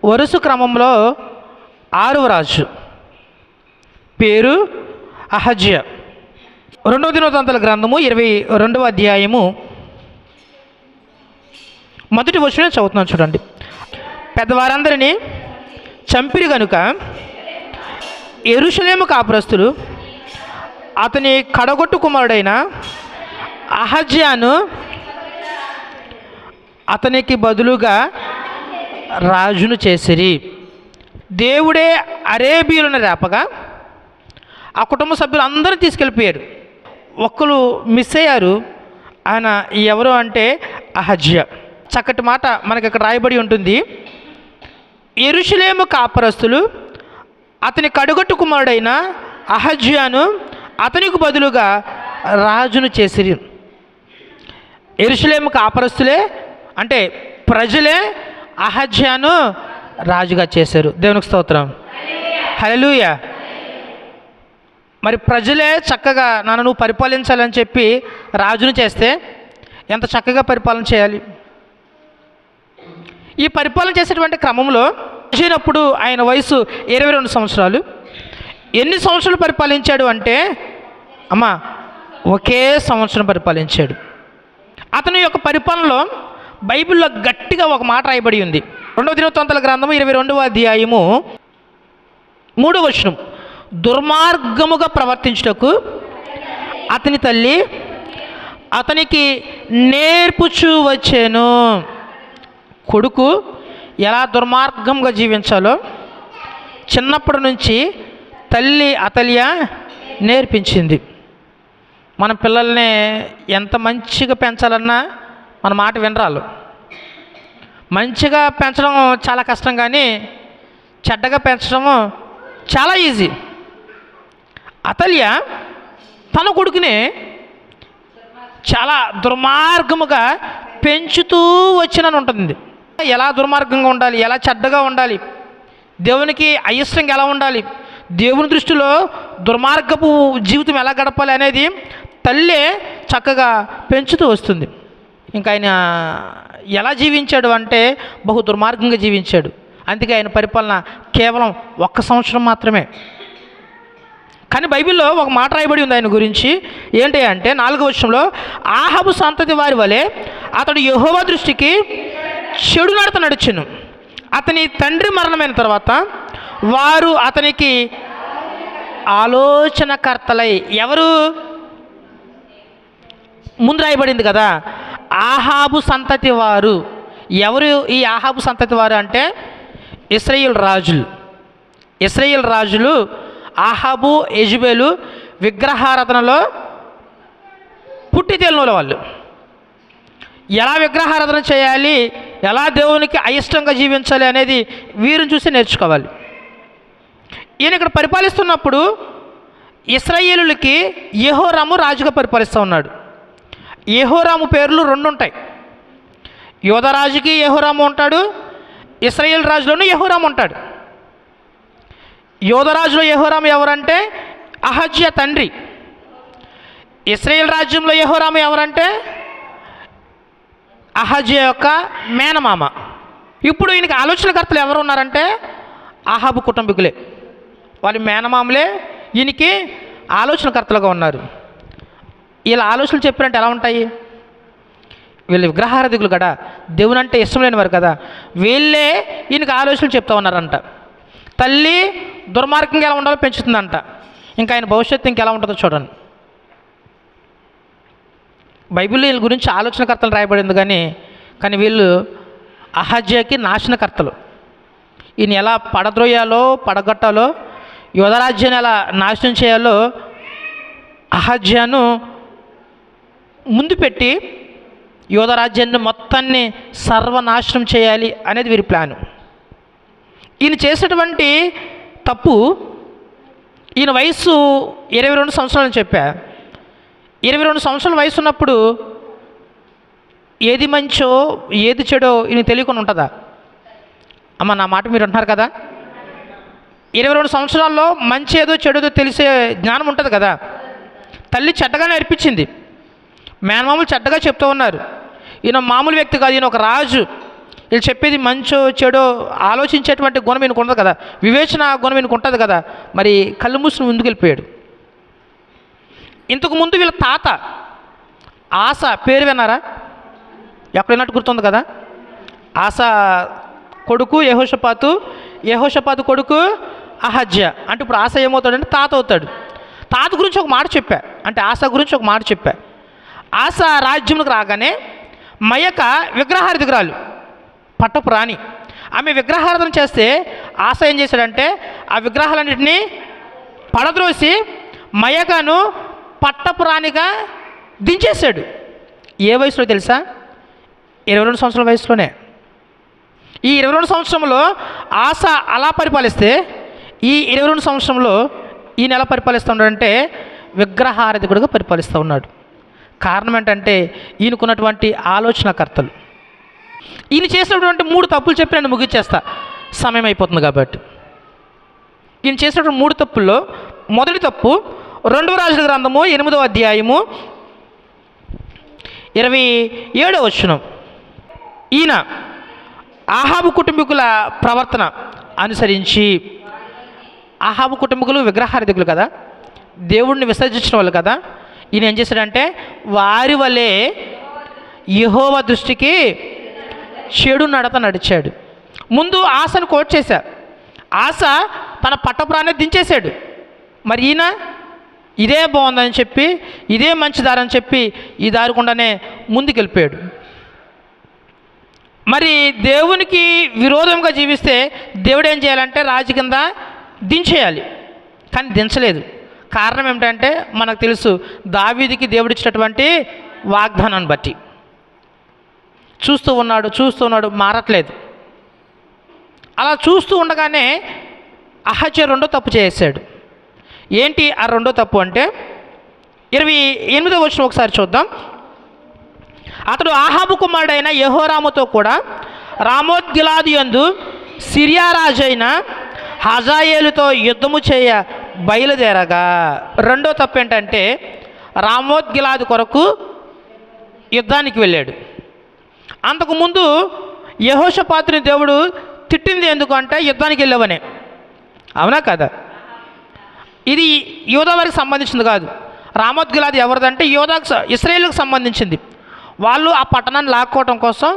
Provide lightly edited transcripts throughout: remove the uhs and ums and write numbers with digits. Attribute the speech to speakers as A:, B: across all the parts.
A: వరుస క్రమంలో 6వ రాజు పేరు అహజ్యా. 2వ దినవృత్తాంతాల గ్రంథము 22వ అధ్యాయము మొదటి వచనం చదువుతున్నాను చూడండి. పెద్దవారందరినీ చంపిరి గనుక యెరూషలేము కాపురస్తులు అతని కడగొట్టు కుమారుడైన అహజ్యాను అతనికి బదులుగా రాజును చేసిరి. దేవుడే అరేబీయులను రేపగా ఆ కుటుంబ సభ్యులు అందరూ తీసుకెళ్ళిపోయారు. ఒక్కరు మిస్ అయ్యారు. ఆయన ఎవరు అంటే అహజ్యా. చక్కటి మాట మనకి ఇక్కడ రాయబడి ఉంటుంది. యెరూషలేము కాపురస్తులు అతని కడుగొట్టు కుమారుడైన అహజ్యాను అతనికి బదులుగా రాజును చేసిరి. యెరూషలేము కాపురస్తులే అంటే ప్రజలే అహజ్యాను రాజుగా చేశారు. దేవునికి స్తోత్రం, హల్లెలూయా. మరి ప్రజలే చక్కగా నన్ను నువ్వు పరిపాలించాలని చెప్పి రాజును చేస్తే ఎంత చక్కగా పరిపాలన చేయాలి. ఈ పరిపాలన చేసేటువంటి క్రమంలో వచ్చినప్పుడు ఆయన వయసు 22 సంవత్సరాలు. ఎన్ని సంవత్సరాలు పరిపాలించాడు అంటే ఒకే సంవత్సరం పరిపాలించాడు. అతని యొక్క పరిపాలనలో బైబిల్లో గట్టిగా ఒక మాట రాయబడి ఉంది. 2వ దినవృత్తాంతాల గ్రంథము 22వ అధ్యాయము 3వ వచనం. దుర్మార్గముగా ప్రవర్తించుటకు అతని తల్లి అతనికి నేర్పుచూ వచ్చాను. కొడుకు ఎలా దుర్మార్గంగా జీవించాలో చిన్నప్పటి నుంచి తల్లి అతల్య నేర్పించింది. మన పిల్లల్ని ఎంత మంచిగా పెంచాలన్నా మన మాట వినరాలు. మంచిగా పెంచడం చాలా కష్టం, కానీ చెడ్డగా పెంచడము చాలా ఈజీ. అతల్య తన కొడుకుని చాలా దుర్మార్గముగా పెంచుతూ వచ్చినని ఉంటుంది. ఎలా దుర్మార్గంగా ఉండాలి, ఎలా చెడ్డగా ఉండాలి, దేవునికి అయిష్టంగా ఎలా ఉండాలి, దేవుని దృష్టిలో దుర్మార్గపు జీవితం ఎలా గడపాలి అనేది తల్లే చక్కగా పెంచుతూ వస్తుంది. ఇంకా ఆయన ఎలా జీవించాడు అంటే బహు దుర్మార్గంగా జీవించాడు. అందుకే ఆయన పరిపాలన కేవలం 1 సంవత్సరం మాత్రమే. కానీ బైబిల్లో ఒక మాట రాయబడి ఉంది ఆయన గురించి. ఏంటి అంటే 4వ వచనంలో, ఆహాబు సంతతి వారి వలె అతడు యెహోవా దృష్టికి చెడు నడత నడిచెను. అతని తండ్రి మరణమైన తర్వాత వారు అతనికి ఆలోచనకర్తలై. ఎవరు? ముందు రాయబడింది కదా, ఆహాబు సంతతి వారు. ఎవరు ఈ ఆహాబు సంతతి వారు అంటే ఇశ్రాయేలు రాజులు. ఇశ్రాయేలు రాజులు ఆహాబు, యెజెబెలు విగ్రహారాధనలో పుట్టి తేలిన వాళ్ళు. ఎలా విగ్రహారాధన చేయాలి, ఎలా దేవునికి అయిష్టంగా జీవించాలి అనేది వీరిని చూసి నేర్చుకోవాలి. ఈయన ఇక్కడ పరిపాలిస్తున్నప్పుడు ఇశ్రాయేలులకి యెహోరాము రాజుగా పరిపాలిస్తూ ఉన్నాడు. యెహోరాము పేర్లు 2 ఉంటాయి. యోధరాజుకి యెహోరాము ఉంటాడు, ఇశ్రాయేల్ రాజులోనూ యెహోరాము ఉంటాడు. యోధరాజులో యెహోరాము ఎవరంటే అహజ్యా తండ్రి. ఇశ్రాయేల్ రాజ్యంలో యెహోరాము ఎవరంటే అహజ్యా యొక్క మేనమామ. ఇప్పుడు ఈయనకి ఆలోచనకర్తలు ఎవరు ఉన్నారంటే అహాబు కుటుంబీకులే. వాళ్ళ మేనమామలే ఈయనకి ఆలోచనకర్తలుగా ఉన్నారు. వీళ్ళ ఆలోచనలు చెప్పినట్టు ఎలా ఉంటాయి? వీళ్ళు విగ్రహారాధికులు కదా, దేవుని అంటే ఇష్టం లేని వారు కదా, వీళ్ళే ఈయనకి ఆలోచనలు చెప్తా ఉన్నారంట. తల్లి దుర్మార్గంగా ఎలా ఉండాలో పెంచుతుందంట. ఇంకా ఆయన భవిష్యత్తు ఇంకెలా ఉంటుందో చూడండి. బైబిల్లో వీళ్ళ గురించి ఆలోచనకర్తలు రాయబడింది, కానీ వీళ్ళు అహజ్యాకి నాశనకర్తలు. ఈయన ఎలా పడద్రోయాలో పడగొట్టాలో, యోధరాజ్యాన్ని ఎలా నాశనం చేయాలో అహజ్యాను ముందు పెట్టి యోధరాజ్యాన్ని మొత్తాన్ని సర్వనాశనం చేయాలి అనేది వీరి ప్లాను. ఈయన చేసినటువంటి తప్పు, ఈయన వయసు 22 సంవత్సరాలని చెప్పా. 22 సంవత్సరాల వయసు ఉన్నప్పుడు ఏది మంచో ఏది చెడో ఈయన తెలియకుండా ఉంటుందా? నా మాట మీరు అంటున్నారు కదా. 22 సంవత్సరాల్లో మంచి ఏదో చెడుదో తెలిసే జ్ఞానం ఉంటుంది కదా. తల్లి చెడ్డగా నేర్పించింది, మేనమామలు చెడ్డగా చెప్తూ ఉన్నారు. ఈయన మామూలు వ్యక్తి కాదు, ఈయన ఒక రాజు. వీళ్ళు చెప్పేది మంచో చెడో ఆలోచించేటువంటి గుణం ఈయనకు ఉండదు కదా, వివేచన గుణం ఈయనకు ఉంటుంది కదా. మరి కళ్ళు మూసుకుని ముందుకు వెళ్ళిపోయాడు. ఇంతకుముందు వీళ్ళ తాత ఆస పేరు విన్నారా? ఎక్కడైనట్టు గుర్తుంది కదా. ఆస కొడుకు యెహోషాపాతు, యెహోషాపాతు కొడుకు అహజ్యా. అంటే ఇప్పుడు ఆస ఏమవుతాడంటే తాత అవుతాడు. తాత గురించి ఒక మాట చెప్పా, అంటే ఆస గురించి ఒక మాట చెప్పా. ఆస రాజ్యంలోకి రాగానే మయక విగ్రహారాధికురాలు, పట్టపు రాణి, ఆమె విగ్రహారాధన చేస్తే ఆస ఏం చేశాడంటే ఆ విగ్రహాలన్నింటినీ పడద్రోసి మయకను పట్టపు రాణిగా దించేశాడు. ఏ వయసులో తెలుసా? 22 సంవత్సరాల వయసులోనే. ఈ 22 సంవత్సరంలో ఆస అలా పరిపాలిస్తే ఈ 22 సంవత్సరంలో ఈయన ఎలా పరిపాలిస్తూ ఉన్నాడంటే విగ్రహారాధికుడిగా పరిపాలిస్తూ ఉన్నాడు. కారణం ఏంటంటే ఈయనకున్నటువంటి ఆలోచనకర్తలు. ఈయన చేసినటువంటి 3 తప్పులు చెప్పి నేను ముగించేస్తా, సమయం అయిపోతుంది కాబట్టి. ఈయన చేసినటువంటి 3 తప్పుల్లో మొదటి తప్పు 2వ రాజుల గ్రంథము 8వ అధ్యాయము 27వ వచనం. ఈయన ఆహాబు కుటుంబీకుల ప్రవర్తన అనుసరించి, ఆహాబు కుటుంబీకులు విగ్రహారాధికులు కదా, దేవుడిని విసర్జించిన వాళ్ళు కదా, ఈయన ఏం చేశాడంటే వారి వలె యెహోవా దృష్టికి చెడు నడత నడిచాడు. ముందు ఆశను కోట్ చేశా, ఆశ తన పట్టపురాన్ని దించేశాడు. మరి ఈయన ఇదే బాగుందని చెప్పి, ఇదే మంచి దారి అని చెప్పి ఈ దారి గుండానే ముందుకెళ్ళిపోయాడు. మరి దేవునికి విరోధంగా జీవిస్తే దేవుడు ఏం చేయాలంటే రాజు కింద దించేయాలి, కానీ దించలేదు. కారణం ఏమిటంటే మనకు తెలుసు, దావీదుకి దేవుడు ఇచ్చినటువంటి వాగ్దానాన్ని బట్టి చూస్తూ ఉన్నాడు, మారట్లేదు. అలా చూస్తూ ఉండగానే అహజ్యా 2వ తప్పు చేశాడు. ఏంటి ఆ 2వ తప్పు అంటే 28వ వచనం ఒకసారి చూద్దాం. అతడు ఆహాబు కుమారుడైన యెహోరాముతో కూడా రామోత్గిలాదు యందు సిరియా రాజైన హజాయేలుతో యుద్ధము చేయ బయలుదేరగా. 2వ తప్పు ఏంటంటే రామోత్గిలాదు కొరకు యుద్ధానికి వెళ్ళాడు. అంతకుముందు యెహోషాపాతుని దేవుడు తిట్టింది ఎందుకంటే యుద్ధానికి వెళ్ళవనే, అవునా కదా? ఇది యూదా వారికి సంబంధించింది కాదు. రామోత్గిలాదు ఎవరిదంటే ఇశ్రాయేలుకు సంబంధించింది. వాళ్ళు ఆ పట్టణాన్ని లాక్కోవడం కోసం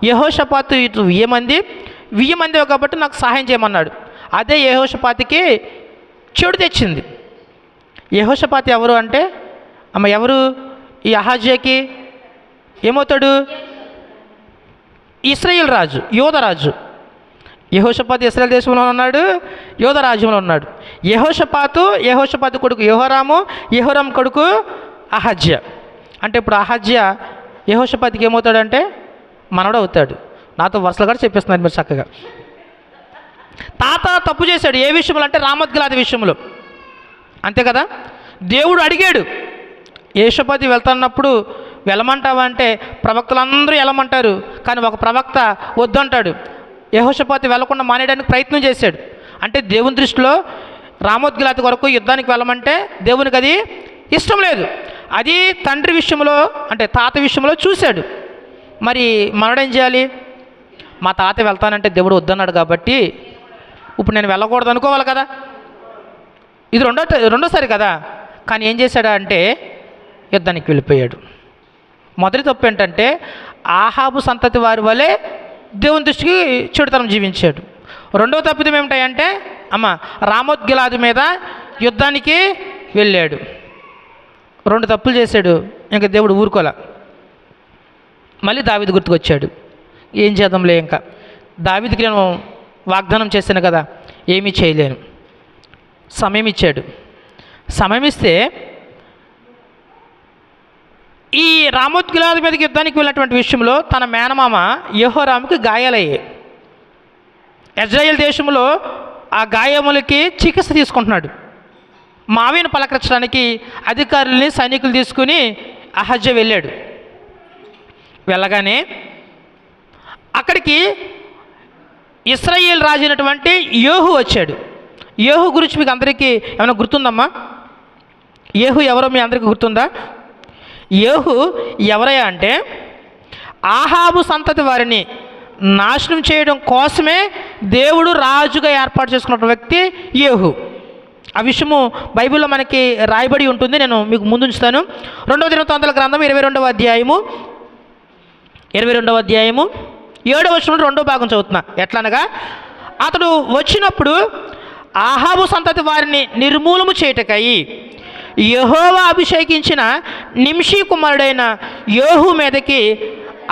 A: యెహోషాపాతు 1000 మంది కాబట్టి నాకు సహాయం చేయమన్నాడు. అదే యెహోషాపాతుకి చెడు తెచ్చింది. యెహోషాపాతు ఎవరు అంటే ఎవరు? ఈ అహజ్యాకి ఏమవుతాడు? ఇశ్రాయేల్ రాజు, యూదా రాజు. యెహోషాపాతు ఇశ్రాయేల్ దేశంలో ఉన్నాడు, యూదా రాజ్యంలో ఉన్నాడు. యెహోషాపాతు కొడుకు యెహోరాం కొడుకు అహజ్యా. అంటే ఇప్పుడు అహజ్యా యెహోషాపాతుకి ఏమవుతాడంటే మనవడు అవుతాడు. నాతో వరుసలు కూడా చెప్పేస్తున్నారు మీరు చక్కగా. తాత తప్పు చేశాడు. ఏ విషయంలో అంటే రామోత్గిలాదు విషయంలో, అంతే కదా. దేవుడు అడిగాడు, యెహోషాపాతు వెళ్తున్నప్పుడు వెళ్ళమంటావా అంటే ప్రవక్తలందరూ వెళ్ళమంటారు, కానీ ఒక ప్రవక్త వద్దంటాడు. యెహోషాపాతు వెళ్లకుండా మానేయడానికి ప్రయత్నం చేశాడు. అంటే దేవుని దృష్టిలో రామోత్గిలాదు కొరకు యుద్ధానికి వెళ్ళమంటే దేవునికి అది ఇష్టం లేదు. అది తండ్రి విషయంలో అంటే తాత విషయంలో చూశాడు. మరి మనడేం చేయాలి? మా తాత వెళ్తానంటే దేవుడు వద్దన్నాడు కాబట్టి ఇప్పుడు నేను వెళ్ళకూడదు అనుకోవాలి కదా. ఇది రెండోసారి కదా. కానీ ఏం చేశాడా అంటే యుద్ధానికి వెళ్ళిపోయాడు. మొదటి తప్పు ఏంటంటే ఆహాబు సంతతి వారి వలె దేవుని దృష్టికి చెడుతనం జీవించాడు. 2వ తప్పిదం ఏమిటాయంటే రామోత్గిలాదు మీద యుద్ధానికి వెళ్ళాడు. 2 తప్పులు చేశాడు. ఇంకా దేవుడు ఊరుకోలే. మళ్ళీ దావీదు గుర్తుకొచ్చాడు. ఏం చేద్దాంలే, ఇంకా దావీదుకి నేను వాగ్దానం చేశాను కదా, ఏమీ చేయలేను. సమయం ఇచ్చాడు. సమయం ఇస్తే ఈ రామోత్గిలాదు మీదకి యుద్ధానికి వెళ్ళినటువంటి విషయంలో తన మేనమామ యెహోరాముకి గాయాలయ్యాయి. ఇజ్రాయేల్ దేశంలో ఆ గాయములకి చికిత్స తీసుకుంటున్నాడు. మావిని పలకరించడానికి అధికారుల్ని సైనికులు తీసుకుని అహజ్యా వెళ్ళాడు. వెళ్ళగానే అక్కడికి ఇశ్రాయేల్ రాజు అయినటువంటి యేహూ వచ్చాడు. యేహూ గురించి మీకు అందరికీ ఏమైనా గుర్తుందమ్మా? యేహూ ఎవరో మీ అందరికీ గుర్తుందా? యేహూ ఎవరయ్యా అంటే ఆహాబు సంతతి వారిని నాశనం చేయడం కోసమే దేవుడు రాజుగా ఏర్పాటు చేసుకున్న వ్యక్తి యేహూ. ఆ విషయము బైబిల్లో మనకి రాయబడి ఉంటుంది. నేను మీకు ముందు ఉంచుతాను. 2 దినవృత్తాంతాల గ్రంథం 22వ అధ్యాయము 7వ వచనం 2వ భాగం చదువుతున్నా. ఎట్లనగా, అతడు వచ్చినప్పుడు ఆహాబు సంతతి వారిని నిర్మూలము చేయుటకై యెహోవా అభిషేకించిన నింషీ కుమారుడైన యేహూ మీదకి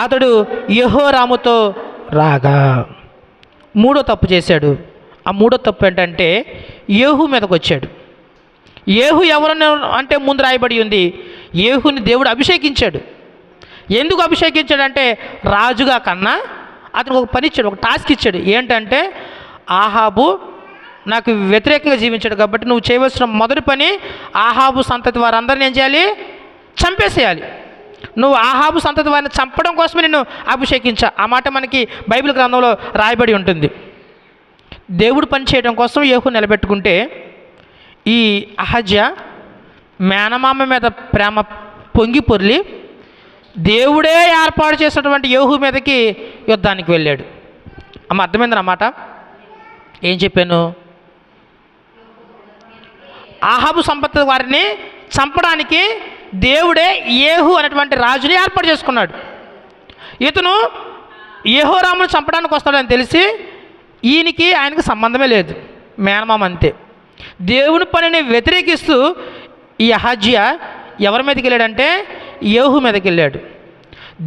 A: అతడు యెహోరాముతో రాగా. మూడో తప్పు చేశాడు. ఆ మూడో తప్పు ఏంటంటే యేహూ మీదకి వచ్చాడు. యేహూ ఎవరన్నా అంటే ముందు రాయబడి ఉంది, యేహూని దేవుడు అభిషేకించాడు. ఎందుకు అభిషేకించాడంటే రాజుగా కన్నా అతనికి ఒక పని ఇచ్చాడు, ఒక టాస్క్ ఇచ్చాడు. ఏంటంటే ఆహాబు నాకు వ్యతిరేకంగా జీవించాడు కాబట్టి నువ్వు చేయవలసిన మొదటి పని ఆహాబు సంతతి వారందరిని ఏం చేయాలి? చంపేసేయాలి. నువ్వు ఆహాబు సంతతి వారిని చంపడం కోసమే నిన్ను అభిషేకించా. ఆ మాట మనకి బైబిల్ గ్రంథంలో రాయబడి ఉంటుంది. దేవుడు పని చేయడం కోసం యేహూ నిలబెట్టుకుంటే ఈ అహజ్యా మేనమామ మీద ప్రేమ పొంగి పొర్లి దేవుడే ఏర్పాటు చేసినటువంటి యేహూ మీదకి యుద్ధానికి వెళ్ళాడు. అమ్మ అర్థమైందన్నమాట. ఏం చెప్పాను? ఆహాబు సంపత్తి వారిని చంపడానికి దేవుడే యేహూ అనేటువంటి రాజుని ఏర్పాటు చేసుకున్నాడు. ఇతను యెహోరామును చంపడానికి వస్తాడని తెలిసి ఆయనకి సంబంధమే లేదు, మేనమామ అంతే. దేవుని పనిని వ్యతిరేకిస్తూ ఈ అహజ్యా ఎవరి మీదకి వెళ్ళాడంటే యేహూ మీదకి వెళ్ళాడు.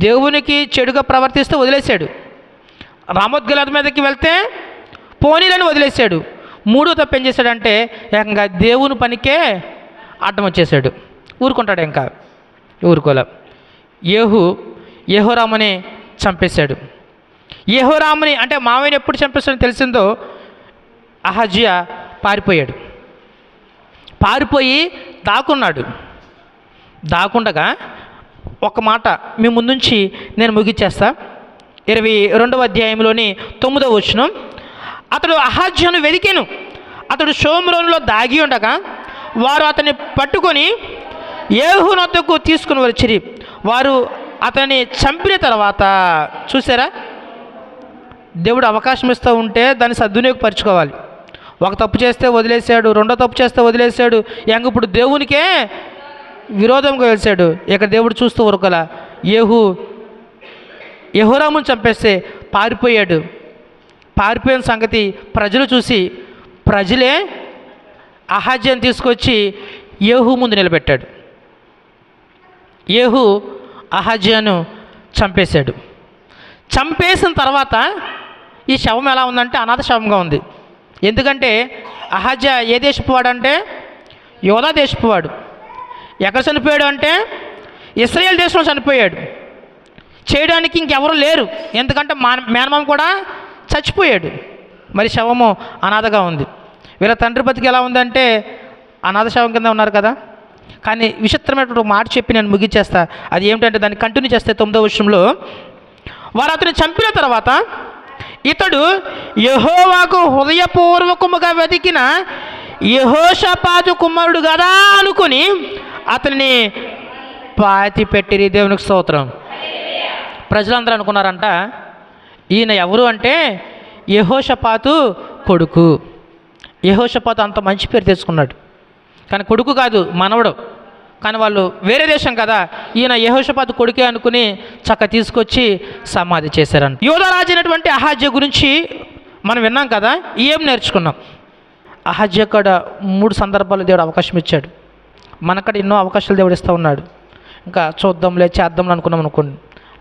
A: దేవునికి చెడుగా ప్రవర్తిస్తూ వదిలేశాడు. రామోత్ గిలాదు మీదకి వెళ్తే పోనీలను వదిలేశాడు. మూడో తప్పు ఏం చేశాడంటే ఏకంగా దేవుని పనికే అడ్డం వచ్చేసాడు. ఊరుకుంటాడు? ఇంకా ఊరుకోలే. యెహోరాముని చంపేశాడు. యెహోరాముని అంటే మావయ్యని ఎప్పుడు చంపేస్తాడని తెలిసిందో అహజ్యా పారిపోయి దాక్కున్నాడు. దాక్కుండగా ఒక మాట మీ ముందుంచి నేను ముగిచ్చేస్తా. 22వ అధ్యాయంలోని 9వ వచనం, అతడు అహజ్యాను వెదికెను. అతడు షోమ్రోనులో దాగి ఉండగా వారు అతన్ని పట్టుకొని యేహూ వద్దకు తీసుకుని వచ్చిరి. వారు అతన్ని చంపిన తర్వాత చూసారా, దేవుడు అవకాశం ఇస్తూ ఉంటే దాన్ని సద్వినియోగపరచుకోవాలి. ఒక తప్పు చేస్తే వదిలేశాడు, రెండో తప్పు చేస్తే వదిలేశాడు, ఇప్పుడు దేవునికే విరోధంగా వెలిశాడు. ఇక దేవుడు చూస్తూ ఊరుకోల. యెహోరామును చంపేస్తే పారిపోయిన సంగతి ప్రజలు చూసి ప్రజలే అహజ్యాను తీసుకొచ్చి యేహూ ముందు నిలబెట్టాడు. యేహూ అహజ్యాను చంపేశాడు. చంపేసిన తర్వాత ఈ శవం ఎలా ఉందంటే అనాథ శవంగా ఉంది. ఎందుకంటే అహజ్యా ఏ దేశపు వాడు అంటే యోధా దేశపు వాడు. ఎక్కడ చనిపోయాడు అంటే ఇశ్రాయేల్ దేశంలో చనిపోయాడు. చేయడానికి ఇంకెవరు లేరు, ఎందుకంటే మేనమామ కూడా చచ్చిపోయాడు. మరి శవము అనాథగా ఉంది. వీళ్ళ తండ్రి బతికి ఎలా ఉందంటే అనాథ శవం కింద ఉన్నారు కదా. కానీ విచిత్రమైనటువంటి మాట చెప్పి నేను ముగిచ్చేస్తా. అది ఏమిటంటే దాన్ని కంటిన్యూ చేస్తే 9వ వచనంలో, వారు అతను చంపిన తర్వాత ఇతడు యెహోవాకు హృదయపూర్వకముగా వెతికిన యెహోషాపాతు కుమారుడు కదా అనుకుని అతన్ని పాతి పెట్టిరి. దేవునికి స్తోత్రం. ప్రజలందరూ అనుకున్నారంట ఈయన ఎవరు అంటే యెహోషాపాతు కొడుకు. యెహోషాపాతు అంత మంచి పేరు తెచ్చుకున్నాడు, కానీ కొడుకు కాదు, మనవడు. కానీ వాళ్ళు వేరే దేశం కదా, ఈయన యెహోషాపాతు కొడుకే అనుకుని తీసుకొచ్చి సమాధి చేశారంట. యోధా రాజు అయినటువంటి అహజ్యా గురించి మనం విన్నాం కదా. ఏం నేర్చుకున్నాం? అహజ్యా కూడా 3 సందర్భాలు దేవుడు అవకాశం ఇచ్చాడు. మనకడ ఎన్నో అవకాశాలు దేవుడు ఇస్తూ ఉన్నాడు. ఇంకా చూద్దాంలే చేద్దాంలే అనుకున్నాం అనుకోండి,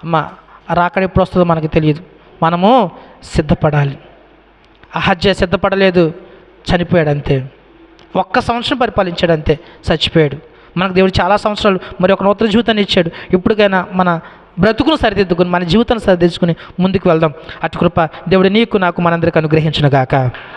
A: అమ్మ రాకడ ఎప్పుడు వస్తుందో మనకి తెలియదు. మనము సిద్ధపడాలి. అహజ్యా సిద్ధపడలేదు, చనిపోయాడు అంతే. 1 సంవత్సరం పరిపాలించాడు అంతే, చచ్చిపోయాడు. మనకు దేవుడు చాలా సంవత్సరాలు మరి ఒక నూతన జీవితాన్ని ఇచ్చాడు. ఇప్పటికైనా మన బ్రతుకును సరిదిద్దుకుని మన జీవితాన్ని సరిదిద్దుకుని ముందుకు వెళ్దాం. అటు కృప దేవుడు నీకు నాకు మనందరికీ అనుగ్రహించును గాక.